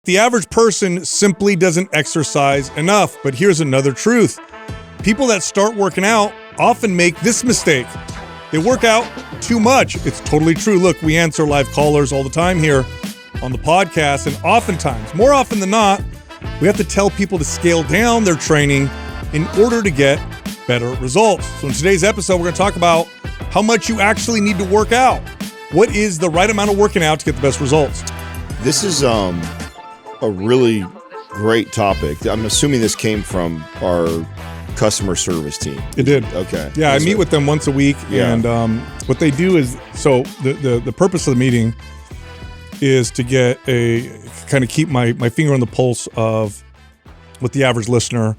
The average person simply doesn't exercise enough. But here's another truth. People that start working out often make this mistake. They work out too much. It's totally true. Look, we answer live callers all the time here on the podcast, and oftentimes, more often than not, we have to tell people to scale down their training in order to get better results. So in today's episode, we're going to talk about how much you actually need to work out. What is the right amount of working out to get the best results? This is a really great topic. I'm assuming this came from our customer service team. It did. Okay. Yeah, I meet with them once a week, Yeah. and what they do is, so the purpose of the meeting is to get kind of keep my finger on the pulse of what the average listener,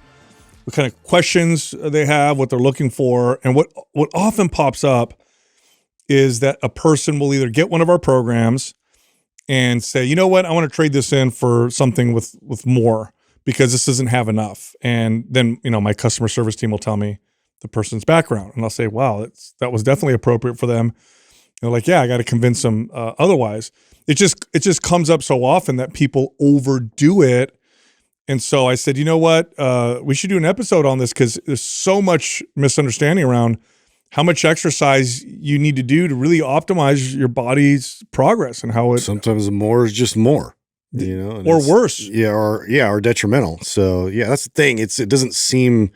what kind of questions they have, what they're looking for, and what often pops up is that a person will either get one of our programs and say, you know what, I want to trade this in for something with more because this doesn't have enough. And then, my customer service team will tell me the person's background, and I'll say, wow, that was definitely appropriate for them. And they're like, yeah, I got to convince them otherwise. It just comes up so often that people overdo it. And so I said, you know what, we should do an episode on this because there's so much misunderstanding around how much exercise you need to do to really optimize your body's progress and how it. Sometimes more is just more, or worse. Or detrimental. So yeah, that's the thing. It doesn't seem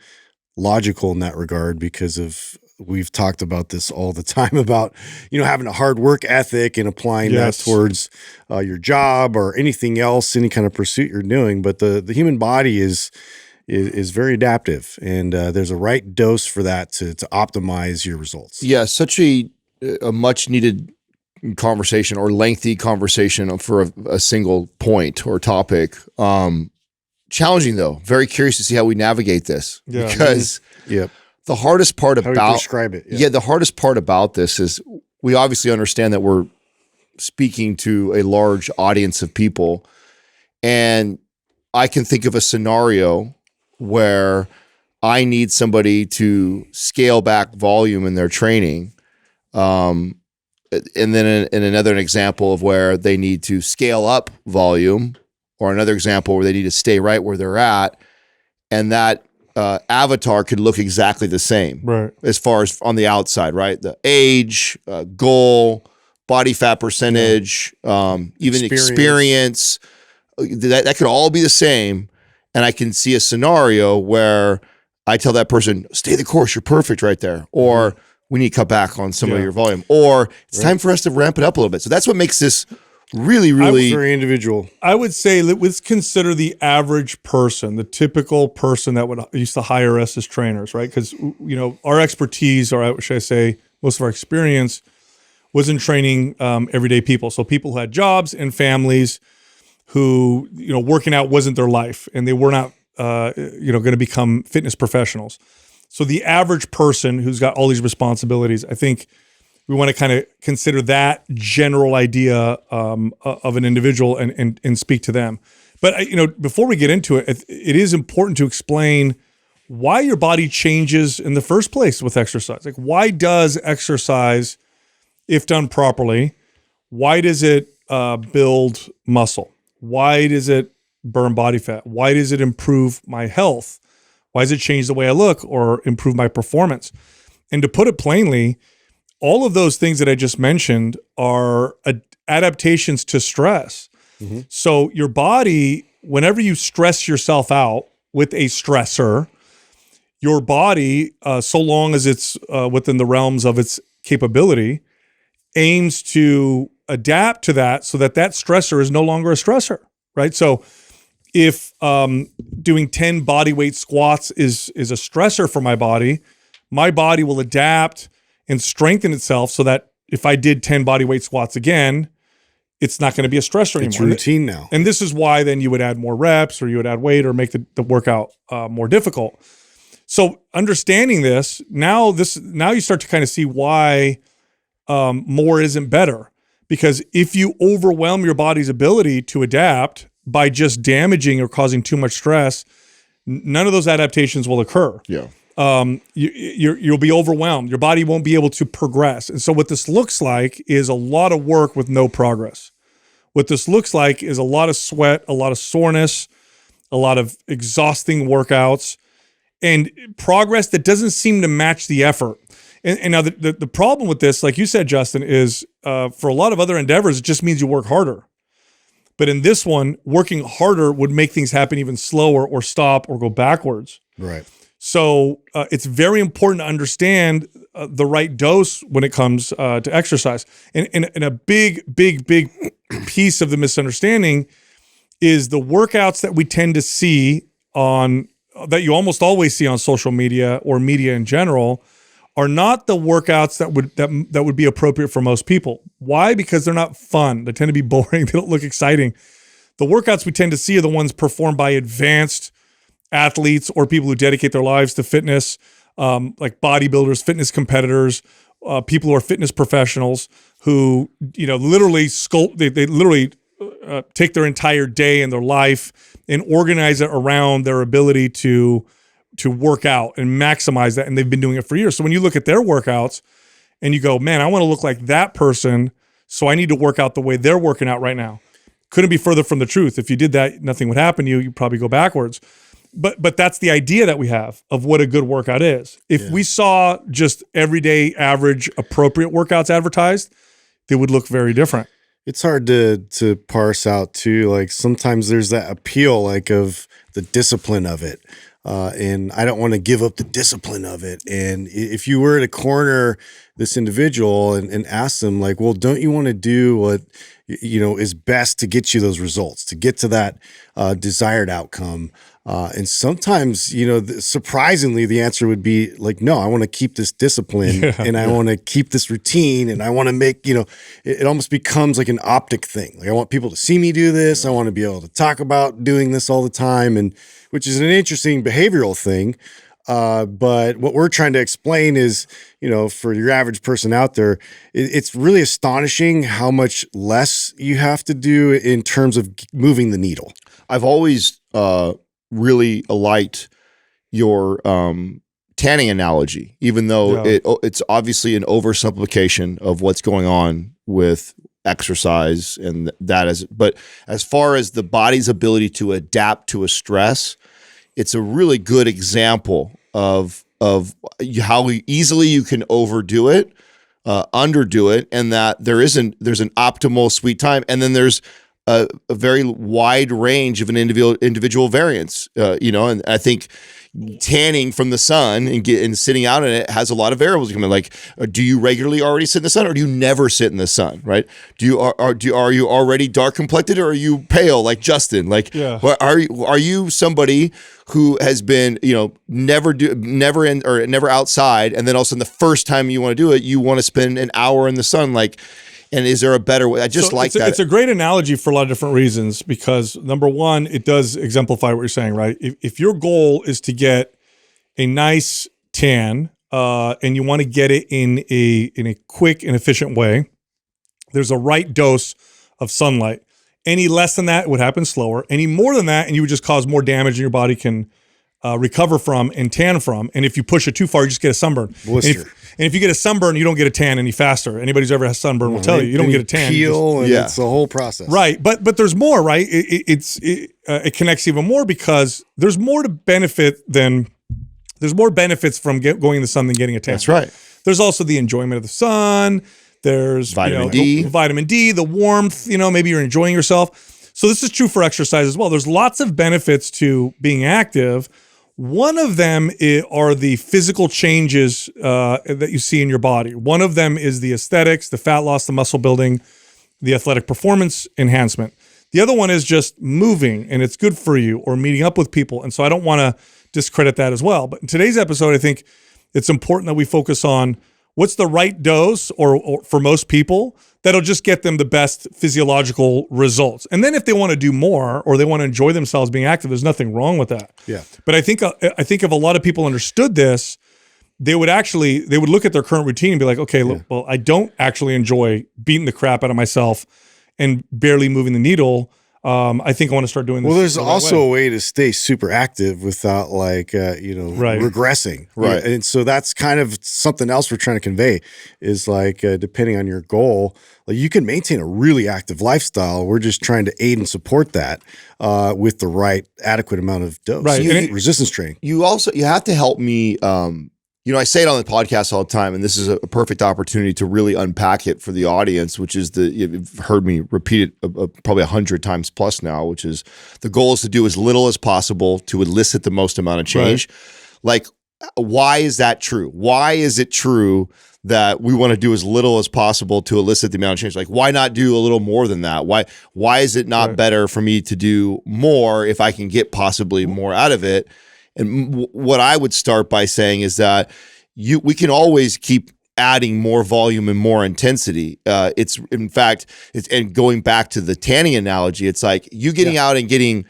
logical in that regard because we've talked about this all the time about, having a hard work ethic and applying that towards your job or anything else, any kind of pursuit you're doing. But the human body is very adaptive, and there's a right dose for that to optimize your results. Yeah, such a much needed conversation or lengthy conversation for a single point or topic. Challenging though. Very curious to see how we navigate this because the hardest part How do you describe it? The hardest part about this is we obviously understand that we're speaking to a large audience of people, and I can think of a scenario where I need somebody to scale back volume in their training. And then in another example of where they need to scale up volume, or another example where they need to stay right where they're at. And that avatar could look exactly the same, right? As far as on the outside, right? The age, goal, body fat percentage, even experience, that could all be the same. And I can see a scenario where I tell that person, stay the course, you're perfect right there. Or we need to cut back on some of your volume. Or it's time for us to ramp it up a little bit. So that's what makes this really very individual. I would say let's consider the average person, the typical person that used to hire us as trainers, right? Because, our expertise, or should I say, most of our experience was in training everyday people. So people who had jobs and families who, working out wasn't their life, and they were not, going to become fitness professionals. So the average person who's got all these responsibilities, I think we want to kind of consider that general idea of an individual and speak to them. But, before we get into it, it is important to explain why your body changes in the first place with exercise. Like, why does exercise, if done properly, why does it build muscle? Why does it burn body fat? Why does it improve my health? Why does it change the way I look or improve my performance? And to put it plainly, all of those things that I just mentioned are adaptations to stress. Mm-hmm. So your body, whenever you stress yourself out with a stressor, your body, so long as it's within the realms of its capability, aims to adapt to that so that stressor is no longer a stressor, right? So if doing 10 body weight squats is a stressor for my body will adapt and strengthen itself so that if I did 10 body weight squats again, it's not going to be a stressor anymore. It's routine now. And this is why then you would add more reps, or you would add weight, or make the workout more difficult. So understanding this, now you start to kind of see why more isn't better. Because if you overwhelm your body's ability to adapt by just damaging or causing too much stress, none of those adaptations will occur. Yeah. You'll be overwhelmed. Your body won't be able to progress. And so what this looks like is a lot of work with no progress. What this looks like is a lot of sweat, a lot of soreness, a lot of exhausting workouts, and progress that doesn't seem to match the effort. And now the problem with this, like you said, Justin, is for a lot of other endeavors, it just means you work harder. But in this one, working harder would make things happen even slower or stop or go backwards. Right. So it's very important to understand the right dose when it comes to exercise. And a big piece of the misunderstanding is the workouts that we tend to see that you almost always see on social media or media in general are not the workouts that would be appropriate for most people. Why? Because they're not fun. They tend to be boring. They don't look exciting. The workouts we tend to see are the ones performed by advanced athletes or people who dedicate their lives to fitness, like bodybuilders, fitness competitors, people who are fitness professionals who, literally they literally take their entire day and their life and organize it around their ability to work out and maximize that. And they've been doing it for years. So when you look at their workouts and you go, man, I want to look like that person, so I need to work out the way they're working out right now. Couldn't be further from the truth. If you did that, nothing would happen to you. You'd probably go backwards. But that's the idea that we have of what a good workout is. If we saw just everyday average appropriate workouts advertised, they would look very different. It's hard to parse out too. Like sometimes there's that appeal, like of the discipline of it. And I don't want to give up the discipline of it. And if you were to corner this individual and ask them like, well, don't you want to do what, is best to get you those results, to get to that desired outcome? And sometimes, surprisingly, the answer would be like, no, I want to keep this discipline and I want to keep this routine and I want to make, it almost becomes like an optic thing. Like I want people to see me do this. I want to be able to talk about doing this all the time, and which is an interesting behavioral thing. But what we're trying to explain is, for your average person out there, it's really astonishing how much less you have to do in terms of moving the needle. I've always really liked your tanning analogy, even though it's obviously an oversimplification of what's going on with exercise and that is. But as far as the body's ability to adapt to a stress, it's a really good example of how easily you can overdo it, underdo it, and that there's an optimal sweet time, and then there's a very wide range of an individual variance, and I think tanning from the sun and sitting out in it has a lot of variables coming. Like, do you regularly already sit in the sun, or do you never sit in the sun? Right? Are you already dark complected, or are you pale like Justin? Like, are you somebody who has been never outside, and then all of a sudden the first time you want to do it, you want to spend an hour in the sun, like. And is there a better way? I just like that. It's a great analogy for a lot of different reasons, because number one, it does exemplify what you're saying, right? If your goal is to get a nice tan and you want to get it in a quick and efficient way, there's a right dose of sunlight. Any less than that, it would happen slower. Any more than that, and you would just cause more damage than your body can recover from and tan from. And if you push it too far, you just get a sunburn. Blister. And if you get a sunburn, you don't get a tan any faster. Anybody who's ever had sunburn will tell you don't get a tan. Peel, and it's a whole process. Right, but there's more, right? It connects even more because there's more benefits from going in the sun than getting a tan. That's right. There's also the enjoyment of the sun. There's vitamin D, the warmth. Maybe you're enjoying yourself. So this is true for exercise as well. There's lots of benefits to being active. One of them are the physical changes that you see in your body. One of them is the aesthetics, the fat loss, the muscle building, the athletic performance enhancement. The other one is just moving, and it's good for you, or meeting up with people. And so I don't want to discredit that as well. But in today's episode, I think it's important that we focus on what's the right dose, or for most people, that'll just get them the best physiological results. And then if they want to do more, or they want to enjoy themselves being active, there's nothing wrong with that. Yeah. But I think if a lot of people understood this, they would look at their current routine and be like, okay, look, well, I don't actually enjoy beating the crap out of myself and barely moving the needle. I think I want to start doing this. Well, there's the right also way. a way to stay super active without regressing. Right. And so that's kind of something else we're trying to convey is depending on your goal, like you can maintain a really active lifestyle. We're just trying to aid and support that with the right adequate amount of dose. Right. Resistance training. You have to help me. I say it on the podcast all the time, and this is a perfect opportunity to really unpack it for the audience, which is you've heard me repeat it probably 100 times plus now, which is the goal is to do as little as possible to elicit the most amount of change. Right. Like, why is that true? Why is it true that we want to do as little as possible to elicit the amount of change? Like, why not do a little more than that? Why is it not better for me to do more if I can get possibly more out of it? And what I would start by saying is that we can always keep adding more volume and more intensity. And going back to the tanning analogy, it's like you getting out and getting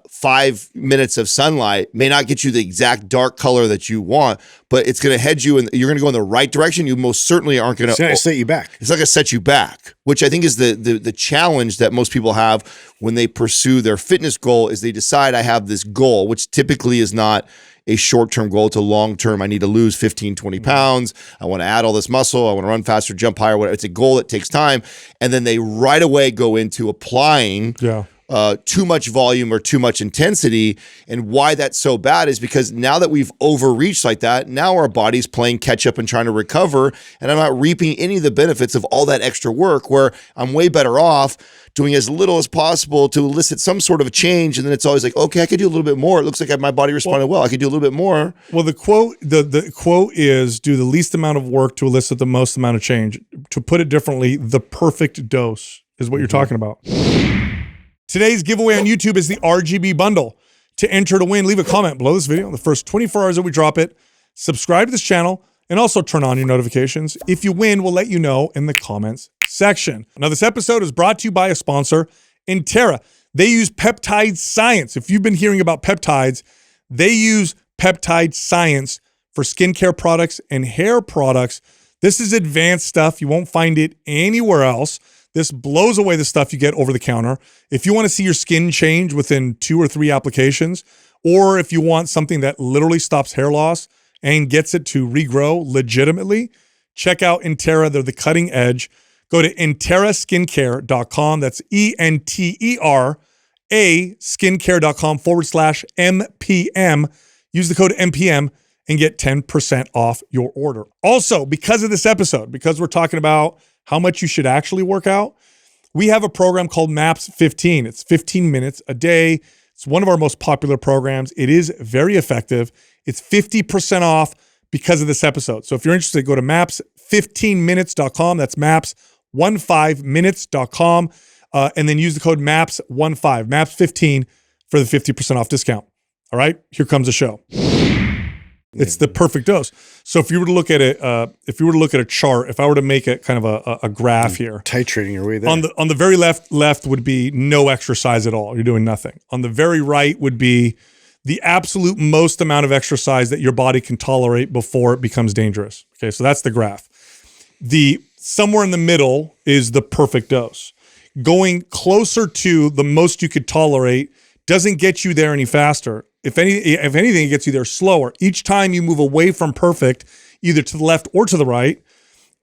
5 minutes of sunlight may not get you the exact dark color that you want, but it's going to head you and you're going to go in the right direction. You most certainly aren't going to. It's not going to set you back. It's not going to set you back, which I think is the challenge that most people have when they pursue their fitness goal is they decide I have this goal, which typically is not a short-term goal to long-term. I need to lose 15, 20 pounds. I want to add all this muscle. I want to run faster, jump higher, whatever. It's a goal that takes time. And then they right away go into applying too much volume or too much intensity. And why that's so bad is because now that we've overreached like that, now our body's playing catch up and trying to recover. And I'm not reaping any of the benefits of all that extra work, where I'm way better off doing as little as possible to elicit some sort of a change. And then it's always like, okay, I could do a little bit more. It looks like my body responded well. I could do a little bit more. Well, the quote is do the least amount of work to elicit the most amount of change. To put it differently, the perfect dose is what you're talking about. Today's giveaway on YouTube is the RGB bundle. To enter to win, leave a comment below this video in the first 24 hours that we drop it. Subscribe to this channel and also turn on your notifications. If you win, we'll let you know in the comments section. Now, this episode is brought to you by a sponsor, Intera. They use peptide science. If you've been hearing about peptides, they use peptide science for skincare products and hair products. This is advanced stuff. You won't find it anywhere else. This blows away the stuff you get over the counter. If you want to see your skin change within 2 or 3 applications, or if you want something that literally stops hair loss and gets it to regrow legitimately, check out Intera. They're the cutting edge. Go to enteraskincare.com. That's ENTERA skincare.com/MPM. Use the code MPM and get 10% off your order. Also, because of this episode, because we're talking about how much you should actually work out, we have a program called MAPS 15. It's 15 minutes a day. It's one of our most popular programs. It is very effective. It's 50% off because of this episode. So if you're interested, go to maps15minutes.com. That's maps15minutes.com. And then use the code MAPS15, MAPS15 for the 50% off discount. All right, here comes the show. It's the perfect dose. So if you were to look at it, if a chart, if I were to make it kind of a graph here, titrating your way there. On the very left would be no exercise at all. You're doing nothing. On the very right would be the absolute most amount of exercise that your body can tolerate before it becomes dangerous. Okay, so that's the graph. Somewhere in the middle is the perfect dose. Going closer to the most you could tolerate doesn't get you there any faster. If anything, it gets you there slower. Each time you move away from perfect, either to the left or to the right,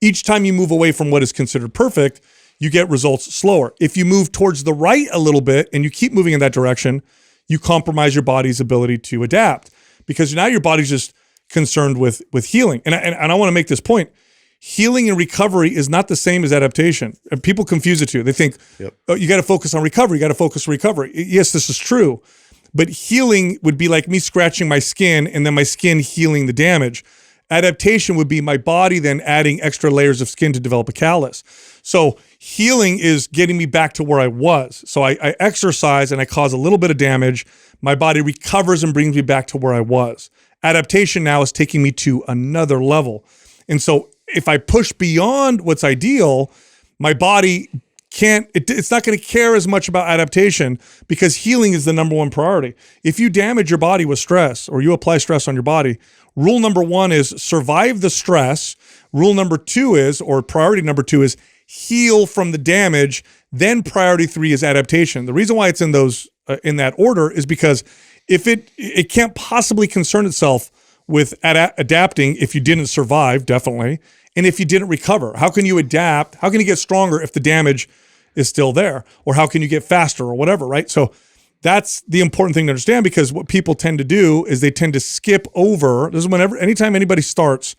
each time you move away from what is considered perfect, you get results slower. If you move towards the right a little bit and you keep moving in that direction, you compromise your body's ability to adapt, because now your body's just concerned with healing. And I want to make this point. Healing and recovery is not the same as adaptation. And people confuse the two. They think, oh, you got to focus on recovery. You got to focus on recovery. Yes, this is true. But healing would be like me scratching my skin and then my skin healing the damage. Adaptation would be my body then adding extra layers of skin to develop a callus. So healing is getting me back to where I was. So I exercise and I cause a little bit of damage. My body recovers and brings me back to where I was. Adaptation now is taking me to another level. And so if I push beyond what's ideal, my body it's not going to care as much about adaptation, because healing is the number one priority. If you damage your body with stress, or you apply stress on your body, rule number 1 is survive the stress. Rule number 2 is, or priority number 2 is, heal from the damage, Then priority 3 is adaptation. The reason why it's in those in that order is because if it can't possibly concern itself with adapting if you didn't survive, definitely, and if you didn't recover. How can you adapt? How can you get stronger if the damage is still there? Or how can you get faster or whatever, right? So that's the important thing to understand, because what people tend to do is they tend to skip over. This is anytime anybody starts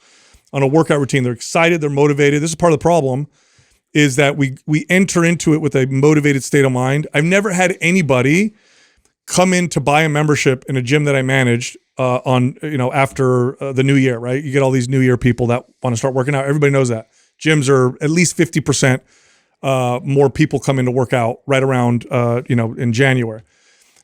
on a workout routine, they're excited, they're motivated. This is part of the problem, is that we enter into it with a motivated state of mind. I've never had anybody come in to buy a membership in a gym that I managed after the new year, right? You get all these new year people that want to start working out. Everybody knows that. Gyms are at least 50% more people come in to work out right around, in January.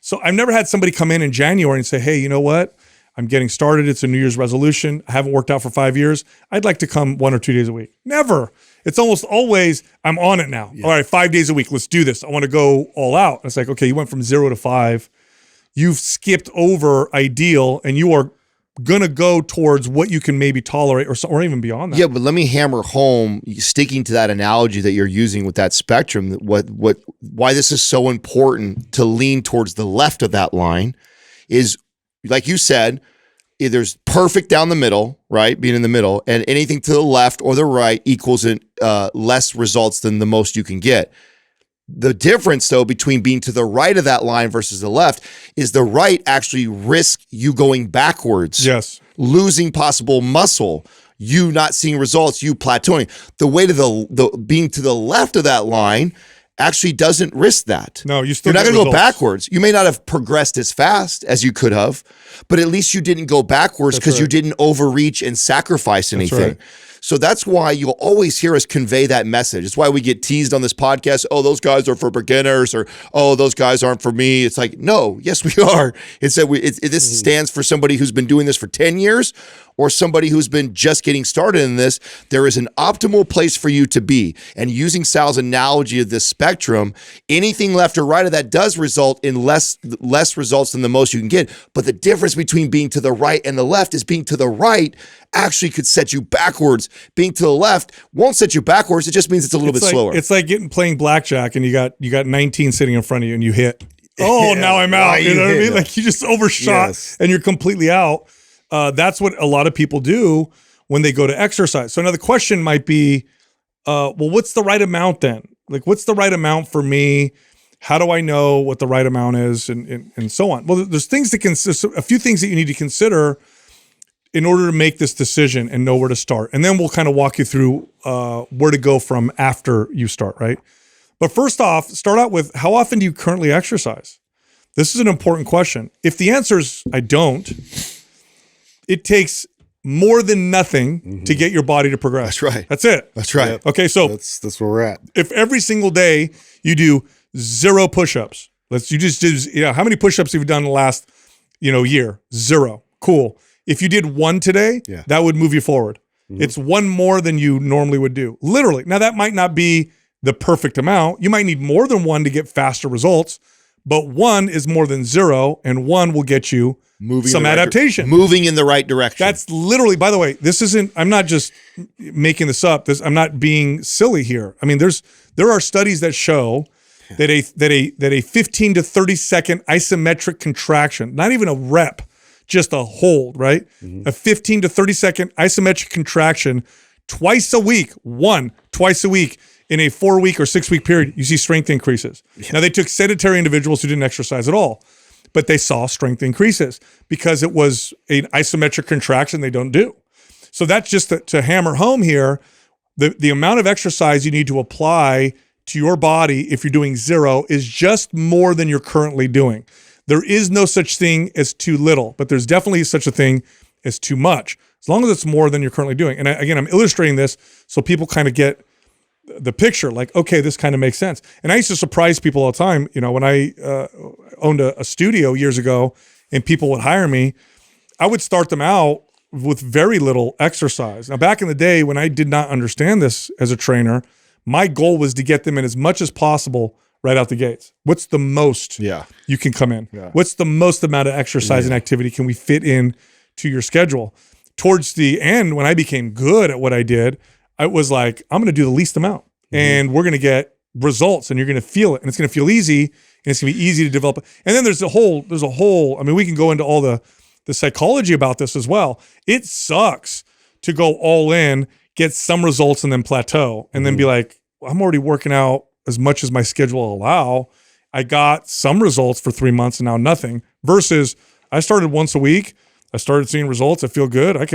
So I've never had somebody come in January and say, hey, you know what? I'm getting started. It's a New Year's resolution. I haven't worked out for 5 years. I'd like to come 1 or 2 days a week. Never. It's almost always, I'm on it now. Yeah. All right, 5 days a week. Let's do this. I want to go all out. And it's like, okay, you went from 0 to 5. You've skipped over ideal, and you are going to go towards what you can maybe tolerate or even beyond that. Yeah, but let me hammer home, sticking to that analogy that you're using with that spectrum, why this is so important to lean towards the left of that line is, like you said, there's perfect down the middle, right? Being in the middle, and anything to the left or the right equals less results than the most you can get. The difference, though, between being to the right of that line versus the left is the right actually risks you going backwards. Yes. Losing possible muscle, you not seeing results, you plateauing. The way to the being to the left of that line actually doesn't risk that. No, you're not going to go backwards. You may not have progressed as fast as you could have, but at least you didn't go backwards because you didn't overreach and sacrifice anything. That's right. So that's why you'll always hear us convey that message. It's why we get teased on this podcast. Oh, those guys are for beginners, or oh, those guys aren't for me. It's like, no, yes, we are. It's that this stands for somebody who's been doing this for 10 years or somebody who's been just getting started in this. There is an optimal place for you to be. And using Sal's analogy of this spectrum, anything left or right of that does result in less results than the most you can get. But the difference between being to the right and the left is being to the right actually could set you backwards. Being to the left won't set you backwards. It just means it's a little bit slower. It's like playing blackjack and you got 19 sitting in front of you and you hit. Oh, now I'm out. You know what I mean? Like you just overshot and you're completely out. That's what a lot of people do when they go to exercise. So now the question might be, well, what's the right amount then? Like, what's the right amount for me? How do I know what the right amount is, and so on? Well, there's things to consider, a few things that you need to consider in order to make this decision and know where to start. And then we'll kind of walk you through where to go from after you start, right? But first off, start out with, how often do you currently exercise? This is an important question. If the answer is I don't, it takes more than nothing to get your body to progress. That's right. That's it. That's right. Yep. Okay, so that's where we're at. If every single day you do 0 push-ups, how many push-ups have you done in the last, year? 0. Cool. If you did 1 today, that would move you forward. It's 1 more than you normally would do. Literally. Now that might not be the perfect amount. You might need more than 1 to get faster results, but 1 is more than 0, and 1 will get you some adaptation. Moving in the right direction. That's literally, by the way, I'm not just making this up. I'm not being silly here. I mean, there are studies that show that a 15 to 30 second isometric contraction, not even a rep, just a hold, right? A 15 to 30 second isometric contraction twice a week in a 4-week or 6-week period, you see strength increases. Now, they took sedentary individuals who didn't exercise at all, but they saw strength increases because it was an isometric contraction they don't do. So that's just to hammer home here, the amount of exercise you need to apply to your body if you're doing 0 is just more than you're currently doing. There is no such thing as too little, but there's definitely such a thing as too much, as long as it's more than you're currently doing. And again, I'm illustrating this so people kind of get the picture, like, okay, this kind of makes sense. And I used to surprise people all the time, when I owned a studio years ago and people would hire me, I would start them out with very little exercise. Now, back in the day when I did not understand this as a trainer, my goal was to get them in as much as possible right out the gates. What's the most you can come in? Yeah. What's the most amount of exercise and activity can we fit in to your schedule? Towards the end, when I became good at what I did, I was like, I'm going to do the least amount and we're going to get results, and you're going to feel it, and it's going to feel easy, and it's going to be easy to develop. And then there's a whole, I mean, we can go into all the psychology about this as well. It sucks to go all in, get some results, and then plateau, and then be like, I'm already working out as much as my schedule will allow. I got some results for 3 months and now nothing, versus I started once a week. I started seeing results. I feel good. I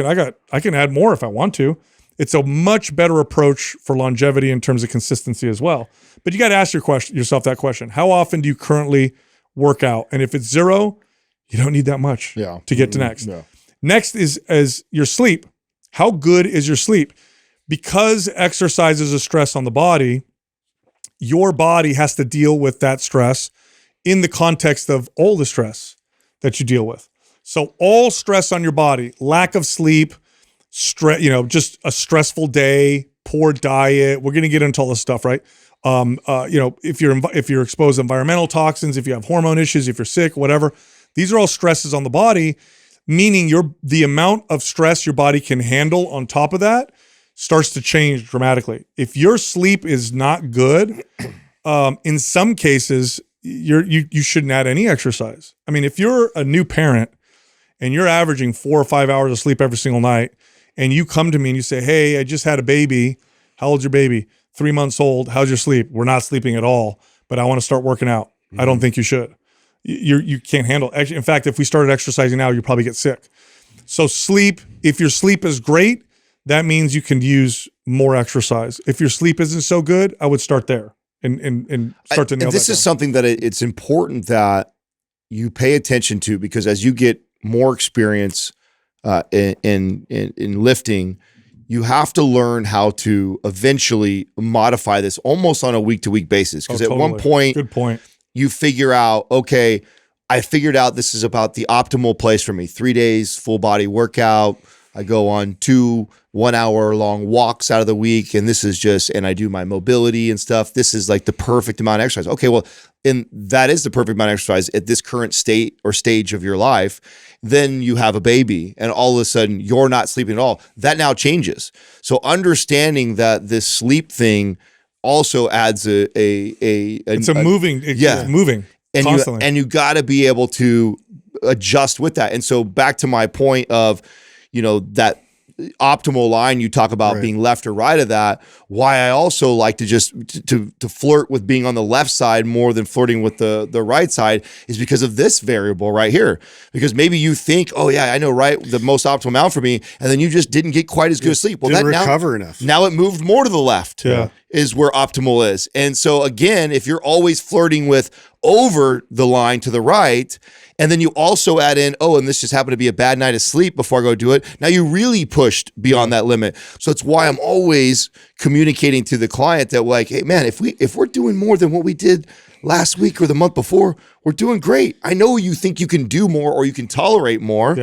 can add more if I want to. It's a much better approach for longevity in terms of consistency as well. But you got to ask yourself that question. How often do you currently work out? And if it's 0, you don't need that much to get to next. Yeah. Next is your sleep. How good is your sleep? Because exercise is a stress on the body, your body has to deal with that stress in the context of all the stress that you deal with. So all stress on your body, lack of sleep, stress, just a stressful day, poor diet. We're going to get into all this stuff, right? If you're exposed to environmental toxins, if you have hormone issues, if you're sick, whatever, these are all stresses on the body, meaning the amount of stress your body can handle on top of that starts to change dramatically. If your sleep is not good, in some cases, you shouldn't add any exercise. I mean, if you're a new parent and you're averaging 4 or 5 hours of sleep every single night, and you come to me and you say, hey, I just had a baby. How old's your baby? 3 months old. How's your sleep? We're not sleeping at all, but I want to start working out. I don't think you should. You can't handle. In fact, if we started exercising now, you'd probably get sick. So sleep, if your sleep is great, that means you can use more exercise. If your sleep isn't so good, I would start there and start to nail that This is down. something that it's important that you pay attention to, because as you get more experience in lifting, you have to learn how to eventually modify this almost on a week-to-week basis. Because at one point, good point, you figure out, okay, I figured out this is about the optimal place for me. 3 days, full body workout. I go on 2 1-hour-long walks out of the week, and and I do my mobility and stuff. This is like the perfect amount of exercise. Okay, well, and that is the perfect amount of exercise at this current state or stage of your life. Then you have a baby, and all of a sudden you're not sleeping at all. That now changes. So understanding that this sleep thing also adds it's moving and constantly. You got to be able to adjust with that. And so back to my point of, that optimal line you talk about being left or right of that, why I also like to just to flirt with being on the left side more than flirting with the right side is because of this variable right here. Because maybe you think, oh yeah, I know the most optimal amount for me, and then you just didn't get quite as good sleep. Well, didn't recover enough. Now it moved more to the left. Yeah. Is where optimal is. And so again, if you're always flirting with over the line to the right, and then you also add in, and this just happened to be a bad night of sleep before I go do it, now you really pushed beyond that limit. So it's why I'm always communicating to the client that, like, hey man, if we're doing more than what we did last week or the month before, we're doing great. I know you think you can do more or you can tolerate more,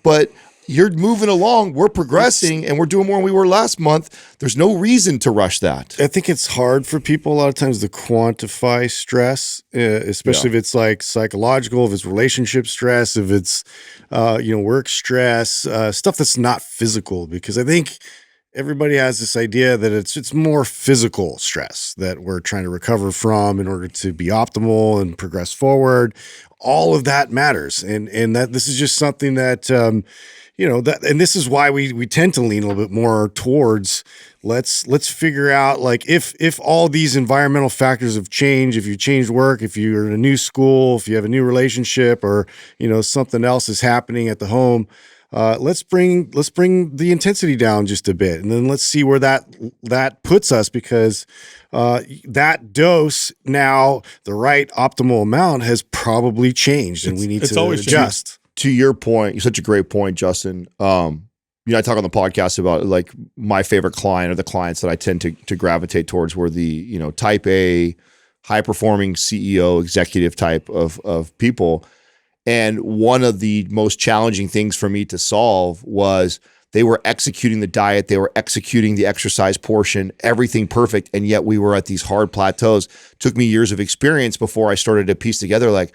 but you're moving along, we're progressing, and we're doing more than we were last month. There's no reason to rush that. I think it's hard for people a lot of times to quantify stress, especially if it's like psychological, if it's relationship stress, if it's work stress, stuff that's not physical. Because I think everybody has this idea that it's more physical stress that we're trying to recover from in order to be optimal and progress forward. All of that matters, and that this is just something that. And this is why we tend to lean a little bit more towards let's figure out, like, if all these environmental factors have changed, if you changed work, if you're in a new school, if you have a new relationship, or something else is happening at the home, let's bring the intensity down just a bit, and then let's see where that puts us, because that dose, now the right optimal amount, has probably changed, and we need to adjust. To your point, such a great point, Justin. I talk on the podcast about, like, my favorite client, or the clients that I tend to gravitate towards, were the type A, high performing CEO, executive type of people. And one of the most challenging things for me to solve was they were executing the diet, they were executing the exercise portion, everything perfect, and yet we were at these hard plateaus. Took me years of experience before I started to piece together, like,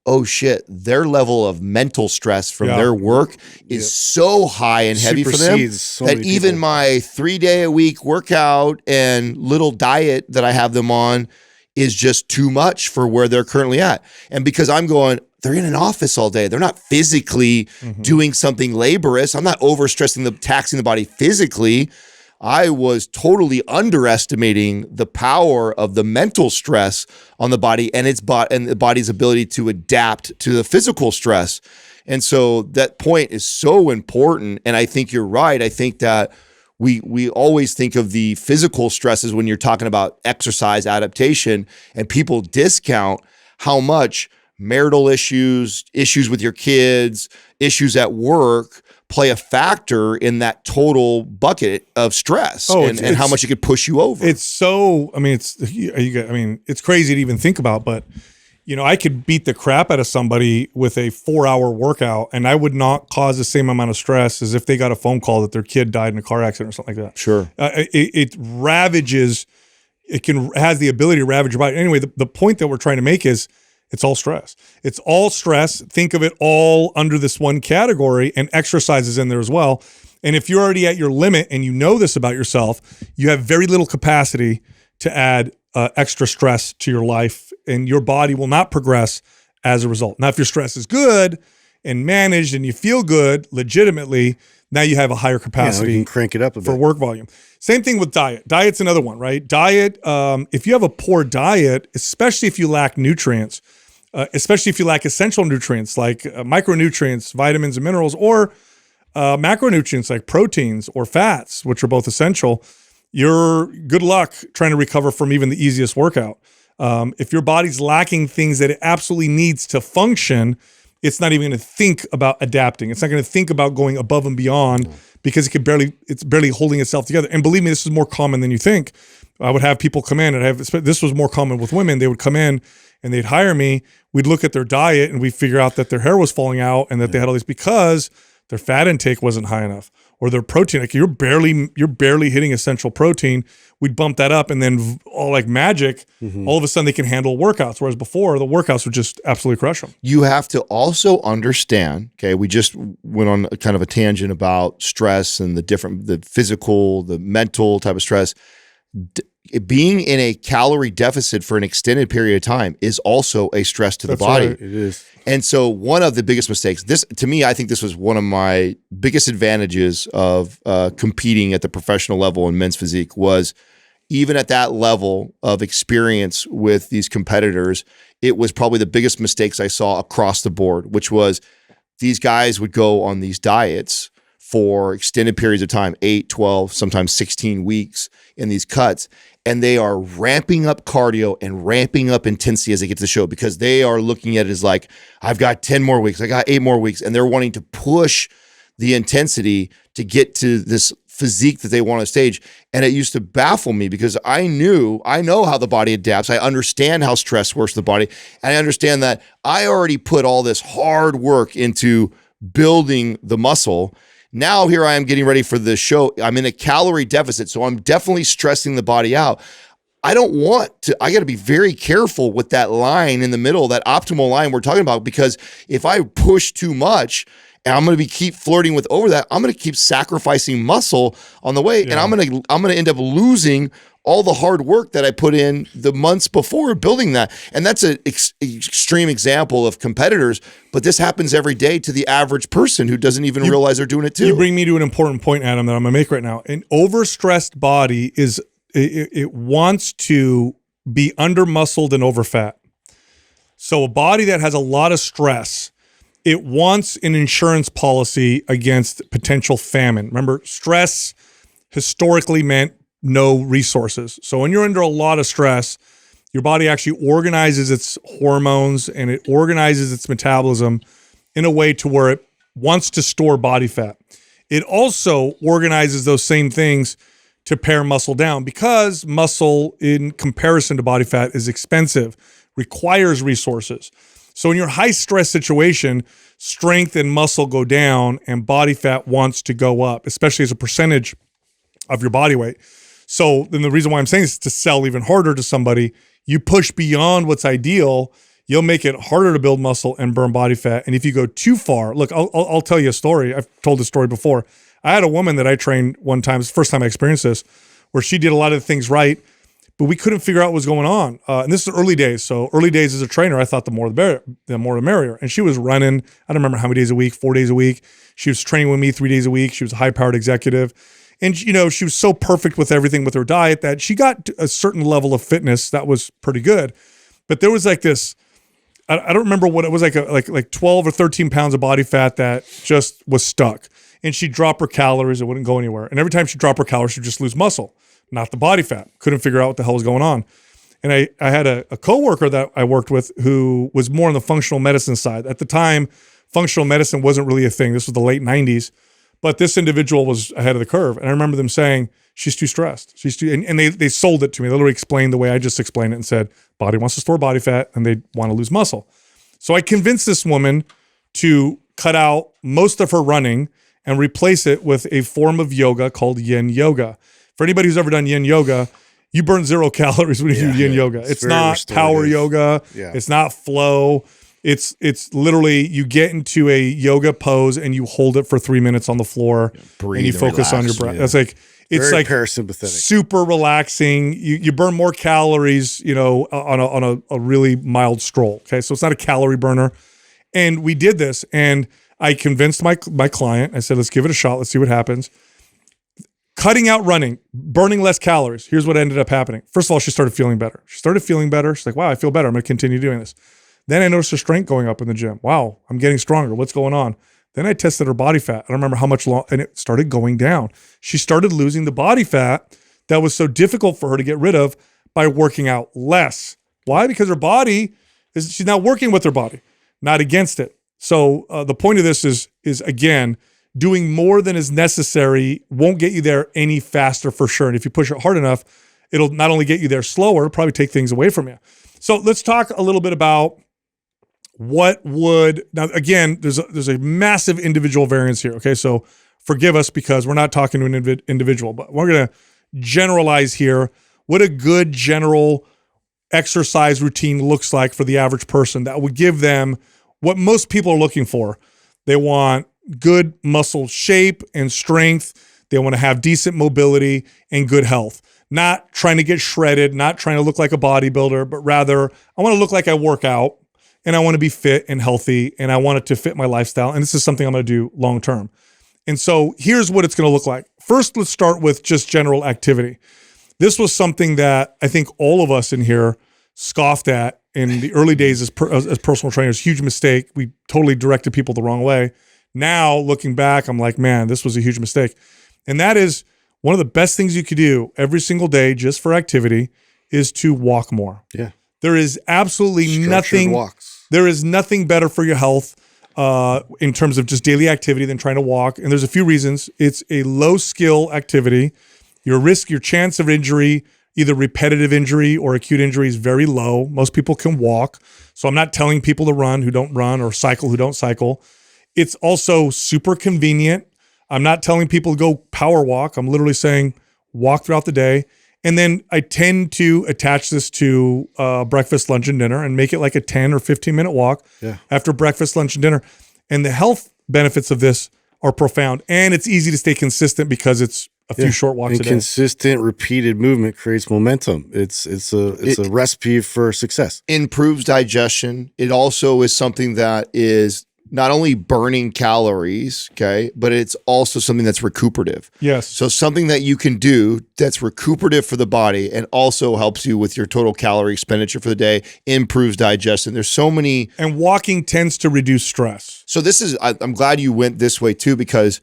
oh shit, their level of mental stress from their work is so high and heavy for them that even my 3-day-a-week workout and little diet that I have them on is just too much for where they're currently at. And because I'm going, they're in an office all day. They're not physically doing something laborious. I'm not taxing the body physically. I was totally underestimating the power of the mental stress on the body and and the body's ability to adapt to the physical stress. And so that point is so important. And I think you're right. I think that we always think of the physical stresses when you're talking about exercise adaptation, and people discount how much marital issues with your kids, issues at work play a factor in that total bucket of stress and how much it could push you over. It's so, I mean, it's crazy to even think about, but I could beat the crap out of somebody with a 4-hour workout and I would not cause the same amount of stress as if they got a phone call that their kid died in a car accident or something like that. Sure. It ravages, has the ability to ravage your body. Anyway, the point that we're trying to make is it's all stress. It's all stress. Think of it all under this one category, and exercise is in there as well. And if you're already at your limit and you know this about yourself, you have very little capacity to add extra stress to your life, and your body will not progress as a result. Now, if your stress is good and managed and you feel good legitimately, now you have a higher capacity you can crank it up a bit. For work volume. Same thing with diet. Diet's another one, right? Diet, if you have a poor diet, especially if you lack nutrients, especially if you lack essential nutrients like micronutrients, vitamins and minerals, or macronutrients like proteins or fats, which are both essential, you're good luck trying to recover from even the easiest workout. If your body's lacking things that it absolutely needs to function, it's not even going to think about adapting. It's not going to think about going above and beyond because it's barely holding itself together. And believe me, this is more common than you think. I would have people come in, and this was more common with women. They would come in and they'd hire me. We'd look at their diet and we'd figure out that their hair was falling out and that they had all these because their fat intake wasn't high enough, or their protein, like you're barely hitting essential protein. We'd bump that up, and then all like magic, all of a sudden they can handle workouts. Whereas before, the workouts would just absolutely crush them. You have to also understand, okay, we just went on a kind of a tangent about stress and the physical, the mental type of stress. Being in a calorie deficit for an extended period of time is also a stress to the body. Right, it is. And so one of the biggest mistakes, to me, I think this was one of my biggest advantages of competing at the professional level in men's physique, was even at that level of experience with these competitors, it was probably the biggest mistakes I saw across the board, which was these guys would go on these diets for extended periods of time, 8, 12, sometimes 16 weeks in these cuts. And they are ramping up cardio and ramping up intensity as they get to the show, because they are looking at it as like, I've got 10 more weeks, I got 8 more weeks. And they're wanting to push the intensity to get to this physique that they want on stage. And it used to baffle me because I know how the body adapts. I understand how stress works the body. And I understand that I already put all this hard work into building the muscle. Now here I am getting ready for the show. I'm in a calorie deficit, so I'm definitely stressing the body out. I got to be very careful with that line in the middle, that optimal line we're talking about, because if I push too much and I'm going to keep flirting with over that, I'm going to keep sacrificing muscle on the way, and I'm going to end up losing all the hard work that I put in the months before building that. And that's an extreme example of competitors, but this happens every day to the average person who doesn't even realize they're doing it too. You bring me to an important point, Adam, that I'm going to make right now. An overstressed body it wants to be under-muscled and over-fat. So a body that has a lot of stress, it wants an insurance policy against potential famine. Remember, stress historically meant no resources. So when you're under a lot of stress, your body actually organizes its hormones and it organizes its metabolism in a way to where it wants to store body fat. It also organizes those same things to pare muscle down, because muscle in comparison to body fat is expensive, requires resources. So in your high stress situation, strength and muscle go down and body fat wants to go up, especially as a percentage of your body weight. So then the reason why I'm saying this is to sell even harder to somebody. You push beyond what's ideal, you'll make it harder to build muscle and burn body fat. And if you go too far, look, I'll tell you a story. I've told this story before. I had a woman that I trained one time, it's the first time I experienced this, where she did a lot of the things right, but we couldn't figure out what was going on. And this is early days. So early days as a trainer, I thought the more the merrier. And she was running, I don't remember how many days a week, 4 days a week. She was training with me 3 days a week. She was a high-powered executive. And, you know, she was so perfect with everything with her diet that she got to a certain level of fitness that was pretty good. But there was like this, I don't remember what it was, like 12 or 13 pounds of body fat that just was stuck. And she'd drop her calories, it wouldn't go anywhere. And every time she'd drop her calories, she'd just lose muscle, not the body fat. Couldn't figure out what the hell was going on. And I had a coworker that I worked with who was more on the functional medicine side. At the time, functional medicine wasn't really a thing. This was the late 90s. But this individual was ahead of the curve. And I remember them saying, she's too stressed. And they sold it to me. They literally explained the way I just explained it and said, body wants to store body fat and they want to lose muscle. So I convinced this woman to cut out most of her running and replace it with a form of yoga called yin yoga. For anybody who's ever done yin yoga, you burn 0 calories when you do yin yoga. It's not power yoga. Yeah. It's not flow. It's literally you get into a yoga pose and you hold it for 3 minutes on the floor and you focus on your breath. Yeah. That's like it's very like parasympathetic, super relaxing. You burn more calories, you know, on a really mild stroll. Okay, so it's not a calorie burner. And we did this, and I convinced my client. I said, let's give it a shot. Let's see what happens. Cutting out running, burning less calories. Here's what ended up happening. First of all, she started feeling better. She's like, wow, I feel better. I'm going to continue doing this. Then I noticed her strength going up in the gym. Wow, I'm getting stronger. What's going on? Then I tested her body fat. I don't remember how much and it started going down. She started losing the body fat that was so difficult for her to get rid of by working out less. Why? Because her body she's now working with her body, not against it. So the point of this is again, doing more than is necessary won't get you there any faster for sure. And if you push it hard enough, it'll not only get you there slower, it'll probably take things away from you. So let's talk a little bit about what would, now again, there's a massive individual variance here. Okay. So forgive us because we're not talking to an individual, but we're going to generalize here what a good general exercise routine looks like for the average person that would give them what most people are looking for. They want good muscle shape and strength. They want to have decent mobility and good health. Not trying to get shredded, not trying to look like a bodybuilder, but rather I want to look like I work out and I want to be fit and healthy and I want it to fit my lifestyle. And this is something I'm going to do long term. And so here's what it's going to look like. First, let's start with just general activity. This was something that I think all of us in here scoffed at in the early days as personal trainers. Huge mistake. We totally directed people the wrong way. Now, looking back, I'm like, man, this was a huge mistake. And that is one of the best things you could do every single day just for activity is to walk more. Yeah. There is absolutely Structured nothing. walks. There is nothing better for your health in terms of just daily activity than trying to walk. And there's a few reasons. It's a low skill activity. Your chance of injury, either repetitive injury or acute injury, is very low. Most people can walk. So I'm not telling people to run who don't run or cycle who don't cycle. It's also super convenient. I'm not telling people to go power walk. I'm literally saying walk throughout the day. And then I tend to attach this to breakfast, lunch, and dinner and make it like a 10 or 15-minute walk after breakfast, lunch, and dinner. And the health benefits of this are profound. And it's easy to stay consistent because it's a few short walks a day. Consistent, repeated movement creates momentum. It's a recipe for success. Improves digestion. It also is something that is not only burning calories, okay, but it's also something that's recuperative. Yes. So something that you can do that's recuperative for the body and also helps you with your total calorie expenditure for the day, improves digestion. There's so many. And walking tends to reduce stress. So this is, I'm glad you went this way too, because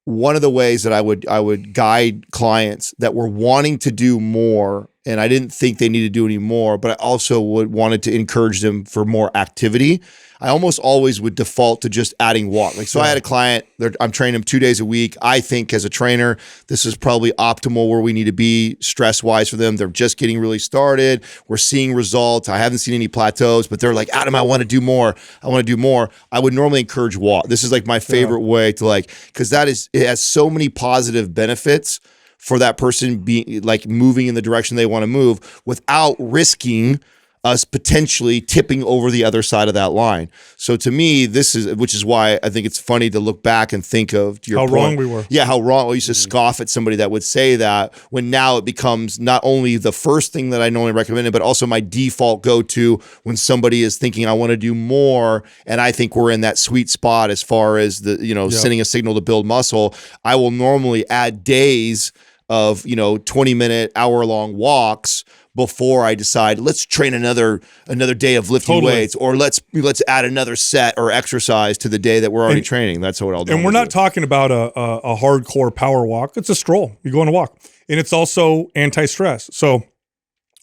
one of the ways that I would guide clients that were wanting to do more, and I didn't think they needed to do any more, but I also wanted to encourage them for more activity. I almost always would default to just adding walk. Like, so I had a client, I'm training him 2 days a week. I think as a trainer, this is probably optimal where we need to be stress-wise for them. They're just getting really started. We're seeing results. I haven't seen any plateaus, but they're like, Adam, I want to do more. I want to do more. I would normally encourage walk. This is like my favorite way to because it has so many positive benefits for that person being like moving in the direction they want to move without risking us potentially tipping over the other side of that line. So to me, which is why I think it's funny to look back and think of to your How point, wrong we were. Yeah, how wrong. We used to scoff at somebody that would say that, when now it becomes not only the first thing that I normally recommend, but also my default go-to when somebody is thinking I want to do more, and I think we're in that sweet spot as far as sending a signal to build muscle. I will normally add days of 20-minute, hour-long walks before I decide let's train another day of lifting weights, or let's add another set or exercise to the day that we're already training. That's what I'll do. And we're not talking about a hardcore power walk. It's a stroll. You go on a walk. And it's also anti-stress. So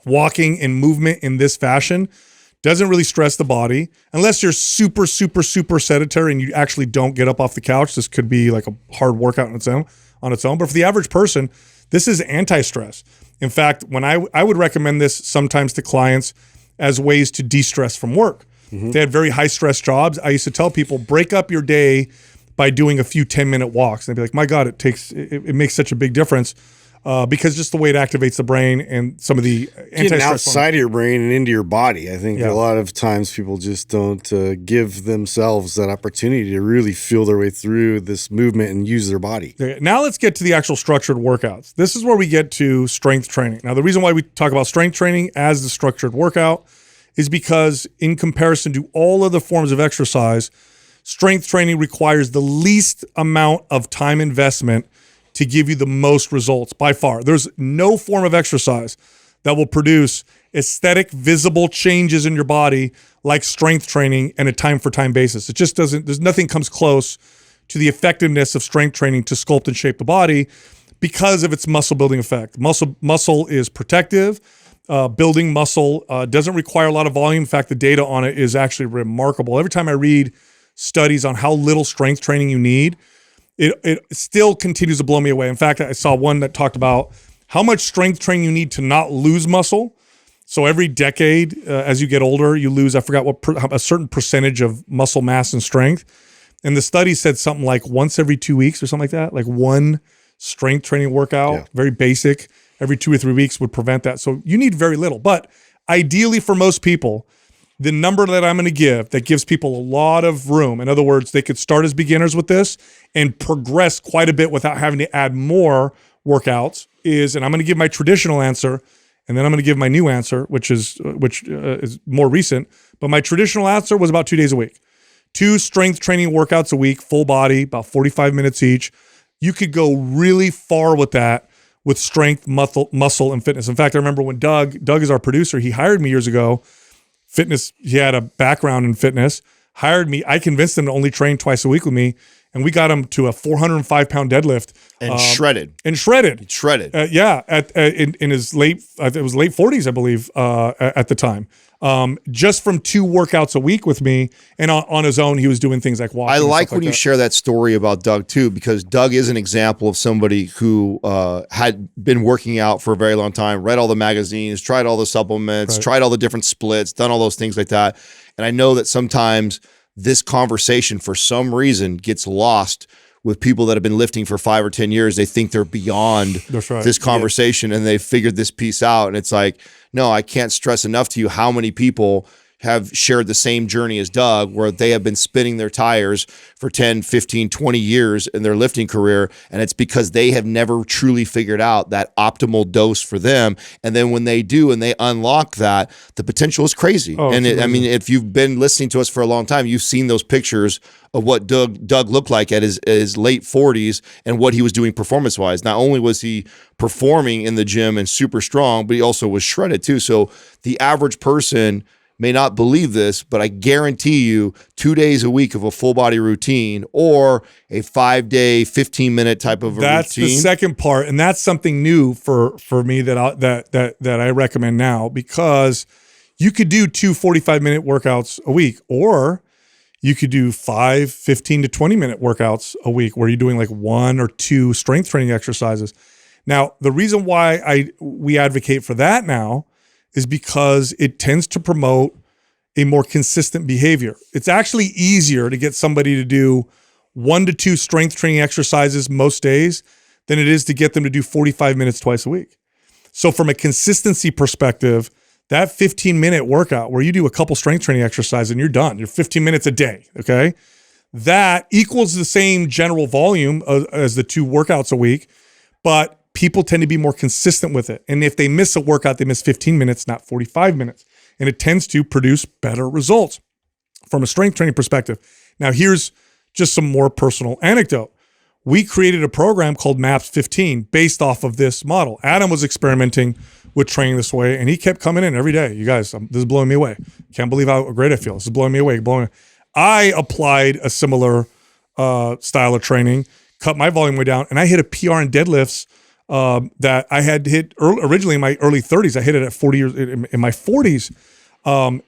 walking and movement in this fashion doesn't really stress the body unless you're super, super, super sedentary and you actually don't get up off the couch. This could be like a hard workout on its own. But for the average person, this is anti-stress. In fact, when I would recommend this sometimes to clients as ways to de-stress from work. If they had very high stress jobs, I used to tell people, break up your day by doing a few 10-minute walks. And they'd be like, my God, it makes such a big difference. Because just the way it activates the brain and some of the getting outside of your brain and into your body. I think a lot of times people just don't give themselves that opportunity to really feel their way through this movement and use their body. Okay, now let's get to the actual structured workouts. This is where we get to strength training. Now, the reason why we talk about strength training as the structured workout is because in comparison to all other forms of exercise, strength training requires the least amount of time investment to give you the most results by far. There's no form of exercise that will produce aesthetic, visible changes in your body like strength training and a time for time basis. It just doesn't, nothing comes close to the effectiveness of strength training to sculpt and shape the body because of its muscle building effect. Muscle is protective. Building muscle doesn't require a lot of volume. In fact, the data on it is actually remarkable. Every time I read studies on how little strength training you need, it still continues to blow me away. In fact, I saw one that talked about how much strength training you need to not lose muscle. So every decade, as you get older, you lose, I forgot a certain percentage of muscle mass and strength. And the study said something like once every 2 weeks or something like that, like one strength training workout, very basic, every 2 or 3 weeks would prevent that. So you need very little. But ideally for most people, the number that I'm going to give that gives people a lot of room, in other words, they could start as beginners with this and progress quite a bit without having to add more workouts is, and I'm going to give my traditional answer, and then I'm going to give my new answer, which is more recent. But my traditional answer was about 2 days a week. 2 strength training workouts a week, full body, about 45 minutes each. You could go really far with that with strength, muscle, and fitness. In fact, I remember when Doug is our producer, he hired me years ago. Fitness, he had a background in fitness, hired me. I convinced him to only train twice a week with me, and we got him to a 405-pound deadlift. And shredded. In his late 40s, I believe, at the time. Just from 2 workouts a week with me, and on his own, he was doing things like walking. I like when you share that story about Doug too, because Doug is an example of somebody who had been working out for a very long time, read all the magazines, tried all the supplements, tried all the different splits, done all those things like that. And I know that sometimes this conversation, for some reason, gets lost with people that have been lifting for 5 or 10 years. They think they're beyond this conversation and they figured this piece out. And it's like, no, I can't stress enough to you how many people have shared the same journey as Doug, where they have been spinning their tires for 10, 15, 20 years in their lifting career. And it's because they have never truly figured out that optimal dose for them. And then when they do and they unlock that, the potential is crazy. And I mean, if you've been listening to us for a long time, you've seen those pictures of what Doug looked like at his late 40s and what he was doing performance-wise. Not only was he performing in the gym and super strong, but he also was shredded too. So the average person may not believe this, but I guarantee you 2 days a week of a full body routine or a 5-day, 15-minute type of a that's routine. The second part. And that's something new for me that I recommend now, because you could do 2 45-minute workouts a week, or you could do 5 15 to 20-minute workouts a week where you're doing like 1 or 2 strength training exercises. Now, the reason why we advocate for that now is because it tends to promote a more consistent behavior. It's actually easier to get somebody to do 1 to 2 strength training exercises most days than it is to get them to do 45 minutes twice a week. So from a consistency perspective, that 15-minute workout where you do a couple strength training exercises and you're done. You're 15 minutes a day, okay? That equals the same general volume as the 2 workouts a week, but people tend to be more consistent with it. And if they miss a workout, they miss 15 minutes, not 45 minutes. And it tends to produce better results from a strength training perspective. Now, here's just some more personal anecdote. We created a program called MAPS 15 based off of this model. Adam was experimenting with training this way, and he kept coming in every day. You guys, this is blowing me away. Can't believe how great I feel. This is blowing me away. I applied a similar style of training, cut my volume way down, and I hit a PR in deadlifts that I had hit originally in my early 30s. I hit it at 40 years in my 40s.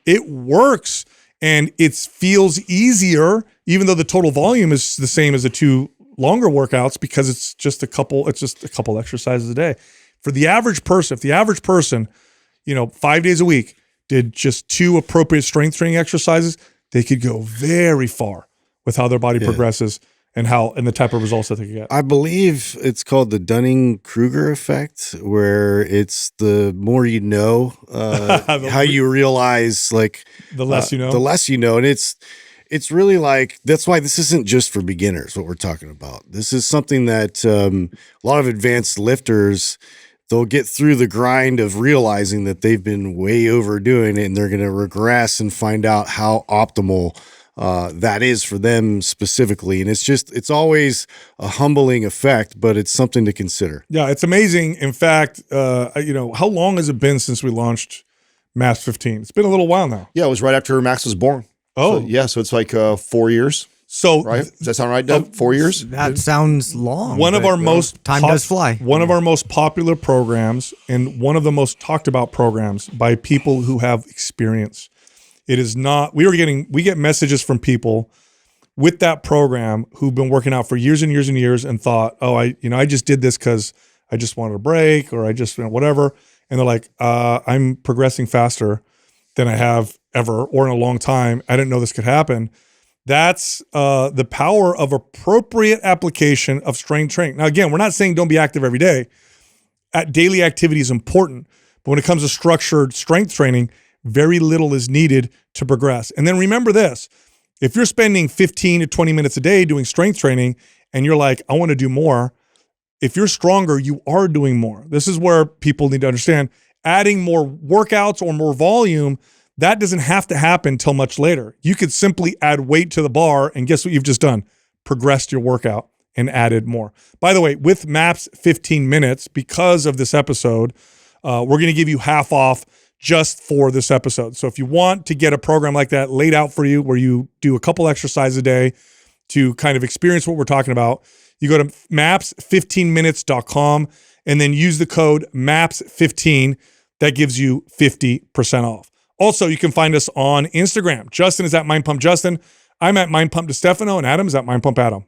It works, and it feels easier, even though the total volume is the same as the 2 longer workouts, because it's just a couple exercises a day. For the average person, if the average person, 5 days a week did just 2 appropriate strength training exercises, they could go very far with how their body progresses and the type of results that they can get. I believe it's called the Dunning-Kruger effect, where it's the more you know, how you realize, like, the less you know. The less you know. And it's really like, that's why this isn't just for beginners, what we're talking about. This is something that a lot of advanced lifters, they'll get through the grind of realizing that they've been way overdoing it, and they're going to regress and find out how optimal that is for them specifically. And it's always a humbling effect, but it's something to consider. Yeah, it's amazing. In fact, how long has it been since we launched MAPS 15? It's been a little while now. Yeah, it was right after Max was born. Oh. So it's like 4 years. So right? Does that sound right, Doug? 4 years? That sounds long. One of our most time does fly. One of our most popular programs, and one of the most talked about programs by people who have experience. It is not. We get messages from people with that program who've been working out for years and years and years and thought, oh, I just did this because I just wanted a break, or I just whatever, and they're like, I'm progressing faster than I have ever or in a long time. I didn't know this could happen. That's the power of appropriate application of strength training. Now, again, we're not saying don't be active every day. Daily activity is important, but when it comes to structured strength training, very little is needed to progress. And then remember this, if you're spending 15 to 20 minutes a day doing strength training and you're like, I want to do more, if you're stronger, you are doing more. This is where people need to understand adding more workouts or more volume, that doesn't have to happen till much later. You could simply add weight to the bar, and guess what you've just done? Progressed your workout and added more. By the way, with MAPS 15 minutes, because of this episode, we're going to give you half off just for this episode. So if you want to get a program like that laid out for you, where you do a couple exercises a day to kind of experience what we're talking about, you go to maps15minutes.com and then use the code MAPS15. That gives you 50% off. Also, you can find us on Instagram. Justin is at Mind Pump Justin. I'm at Mind Pump DeStefano, and Adam is at Mind Pump Adam.